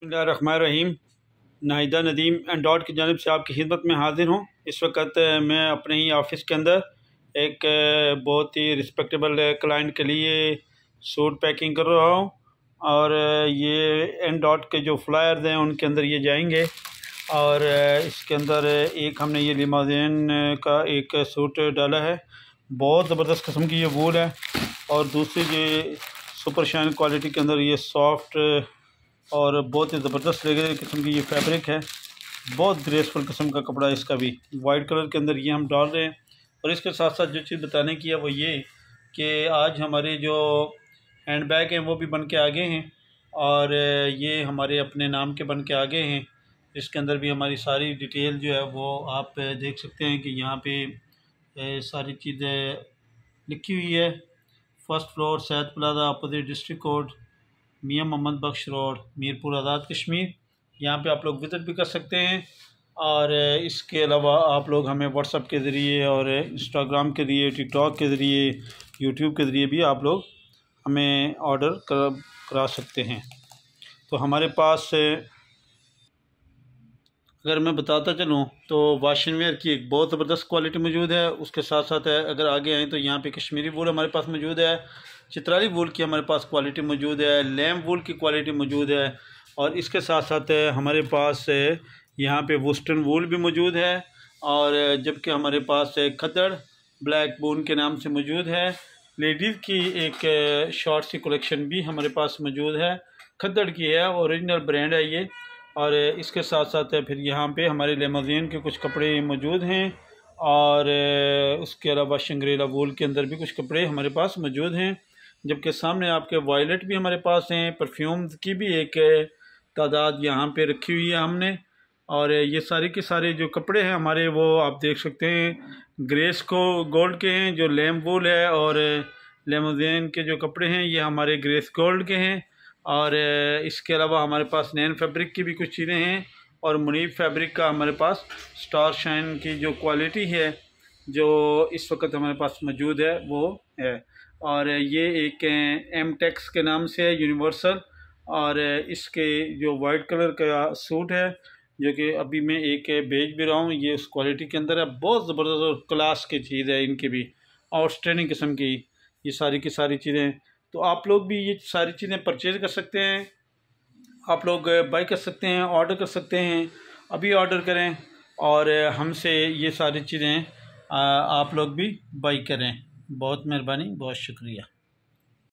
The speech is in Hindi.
बिस्मिल्लाहिर्रहमानिर्रहीम। नाहिदा नदीम एंड डॉट की जानिब से आपकी खिदमत में हाजिर हूँ। इस वक्त मैं अपने ही ऑफ़िस के अंदर एक बहुत ही रिस्पेक्टेबल क्लाइंट के लिए सूट पैकिंग कर रहा हूँ और ये एंड डॉट के जो फ्लायर्स हैं उनके अंदर ये जाएंगे और इसके अंदर एक हमने ये लिमाज़ीन का एक सूट डाला है। बहुत ज़बरदस्त किस्म की ये वूल है और दूसरी ये सुपर शाइन क्वालिटी के अंदर ये सॉफ्ट और बहुत ही ज़बरदस्त किस्म की ये फैब्रिक है। बहुत ग्रेसफुल किस्म का कपड़ा है। इसका भी वाइट कलर के अंदर ये हम डाल रहे हैं। और इसके साथ साथ जो चीज़ बताने की है वो ये कि आज हमारे जो हैंड बैग हैं वो भी बन के आ गए हैं और ये हमारे अपने नाम के बन के आ गए हैं। इसके अंदर भी हमारी सारी डिटेल जो है वो आप देख सकते हैं कि यहाँ पे सारी चीज़ें लिखी हुई है। First floor Syed plaza opposite district court Mian Mohammad Bakhsh road Mirpur Azad Kashmir. यहाँ पे आप लोग विज़िट भी कर सकते हैं और इसके अलावा आप लोग हमें व्हाट्सएप के ज़रिए और इंस्टाग्राम के ज़रिए टिकटॉक के ज़रिए यूट्यूब के ज़रिए भी आप लोग हमें ऑर्डर करा सकते हैं। तो हमारे पास अगर मैं बताता चलूँ तो वाशिंग वेयर की एक बहुत ज़बरदस्त क्वालिटी मौजूद है। उसके साथ साथ अगर आगे आएँ तो यहाँ पे कश्मीरी वूल हमारे पास मौजूद है, चित्राली वूल की हमारे पास क्वालिटी मौजूद है, लैम वूल की क्वालिटी मौजूद है और इसके साथ साथ हमारे पास यहाँ पे वुस्टन वूल भी मौजूद है और जबकि हमारे पास खद्दड़ ब्लैक बून के नाम से मौजूद है। लेडीज़ की एक शॉर्ट सी कलेक्शन भी हमारे पास मौजूद है, खद्दड़ की है, ओरिजिनल ब्रांड है ये। और इसके साथ साथ फिर यहाँ पे हमारे लिमाज़ीन के कुछ कपड़े मौजूद हैं और उसके अलावा शंग्रीला वूल के अंदर भी कुछ कपड़े हमारे पास मौजूद हैं। जबकि सामने आपके वायलेट भी हमारे पास हैं, परफ्यूम्स की भी एक तादाद यहाँ पे रखी हुई है हमने। और ये सारे के सारे जो कपड़े हैं हमारे वो आप देख सकते हैं ग्रेस को गोल्ड के हैं जो लैम वूल है, और लिमाज़ीन के जो कपड़े हैं ये हमारे ग्रेस गोल्ड के हैं। और इसके अलावा हमारे पास नैन फैब्रिक की भी कुछ चीज़ें हैं और मुनीब फैब्रिक का हमारे पास स्टार शाइन की जो क्वालिटी है जो इस वक्त हमारे पास मौजूद है वो है। और ये एक एम टेक्स के नाम से है, यूनिवर्सल। और इसके जो वाइट कलर का सूट है जो कि अभी मैं एक बेच भी रहा हूँ, ये उस क्वालिटी के अंदर है। बहुत ज़बरदस्त और क्लास की चीज़ है, इनकी भी आउटस्टैंडिंग किस्म की ये सारी की सारी चीज़ें। तो आप लोग भी ये सारी चीज़ें परचेज़ कर सकते हैं, आप लोग बाई कर सकते हैं, ऑर्डर कर सकते हैं। अभी ऑर्डर करें और हमसे ये सारी चीज़ें आप लोग भी बाई करें। बहुत मेहरबानी, बहुत शुक्रिया।